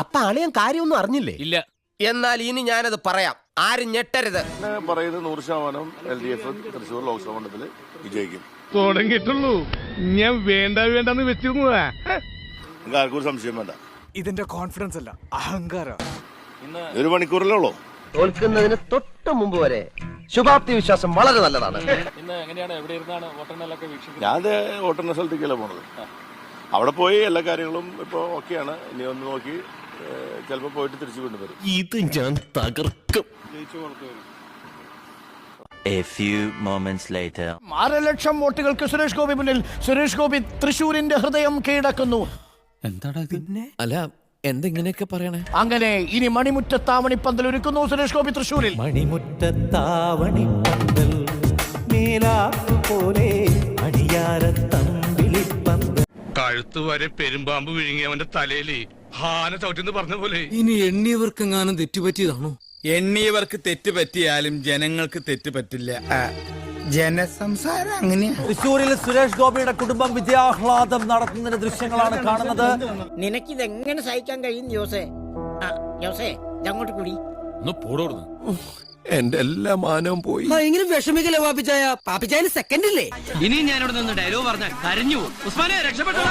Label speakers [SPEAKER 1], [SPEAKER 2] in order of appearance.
[SPEAKER 1] അപ്പൊ അളിയൻ കാര്യമൊന്നും അറിഞ്ഞില്ലേ?
[SPEAKER 2] ഇല്ല.
[SPEAKER 1] എന്നാൽ ഇനി ഞാനത് പറയാം, ആരും ഞെട്ടരുത്.
[SPEAKER 3] പറയുന്നത് 100% LDF തൃശ്ശൂർ ലോക്സഭാ മണ്ഡലത്തിൽ വിജയിക്കും.
[SPEAKER 4] തുടങ്ങിയിട്ടുള്ളൂ, ഞാൻ വേണ്ടെന്ന് വെച്ചിരുന്നതാ.
[SPEAKER 3] ആർക്കും ഒരു സംശയം വേണ്ട.
[SPEAKER 5] ഇതിന്റെ കോൺഫിഡൻസ് അല്ല, അഹങ്കാരം.
[SPEAKER 3] ഒരു മണിക്കൂറിലേ ഉള്ളൂ.
[SPEAKER 6] തോൽക്കുന്നതിന് തൊട്ട് മുമ്പ് വരെ ശുഭാപ്തി വിശ്വാസം വളരെ നല്ലതാണ്.
[SPEAKER 3] ഞാൻ വോട്ടെണ്ണ സ്ഥലത്തേക്കല്ല പോണത്. അവിടെ പോയി എല്ലാ കാര്യങ്ങളും ഇപ്പൊ ഓക്കെയാണ്. ഇനി ഒന്ന് നോക്കി ചിലപ്പോ പോയിട്ട് തിരിച്ചു കൊണ്ടുവരും.
[SPEAKER 1] ഇത് ഞാൻ തകർക്കും.
[SPEAKER 7] A few moments later.
[SPEAKER 8] 6 ലക്ഷം വോട്ടുകൾക്ക് സുരേഷ് ഗോപി മുന്നിൽ. സുരേഷ് ഗോപി തൃശൂരിന്റെ ഹൃദയം കീഴടക്കുന്നു.
[SPEAKER 2] എന്താടാ പിന്നെ?
[SPEAKER 9] അല്ല, എന്തെങ്ങനെയൊക്കെ പറയണേ?
[SPEAKER 8] അങ്ങനെ ഇനി മണിമുറ്റത്താവണിപ്പന്തൽ ഒരുക്കുന്നു സുരേഷ് ഗോപി തൃശൂരിൽ.
[SPEAKER 10] മണിമുറ്റത്താവണിപ്പന്തൽ പോലെ
[SPEAKER 4] കഴുത്ത് വരെ പെരുമ്പാമ്പ് വിഴുങ്ങി അവന്റെ തലയില് ഹാന ചവിട്ടിന്ന് പറഞ്ഞ പോലെ.
[SPEAKER 9] ഇനി എണ്ണിയവർക്കെങ്ങാനും തെറ്റുപറ്റിയതാണോ?
[SPEAKER 5] എണ്ണിയവർക്ക് തെറ്റ് പറ്റിയാലും ജനങ്ങൾക്ക് തെറ്റ് പറ്റില്ല. ജനസംസാരം അങ്ങനെയാ.
[SPEAKER 10] തൃശ്ശൂരിൽ സുരേഷ് ഗോപിയുടെ കുടുംബം വിജയാഹ്ലാദം നടത്തുന്നതിന്റെ ദൃശ്യങ്ങളാണ് കാണുന്നത്.
[SPEAKER 6] നിനക്കിതെങ്ങനെ സഹിക്കാൻ കഴിയും ജോസേ? ജോസേ അങ്ങോട്ട് കൂടി.
[SPEAKER 9] എന്റെ എല്ലാ മാനവും പോയി.
[SPEAKER 6] ഭയങ്കര വിഷമിക്കല്ലേ പാപ്പിച്ചായ? പാപ്പിച്ചായന് സെക്കൻഡ് ഇല്ലേ?
[SPEAKER 2] ഇനി ഞാനിവിടെ നിന്ന് ഡയലോഗ് പറഞ്ഞാൽ കരഞ്ഞു. ഉസ്മാനെ രക്ഷപ്പെട്ടോ.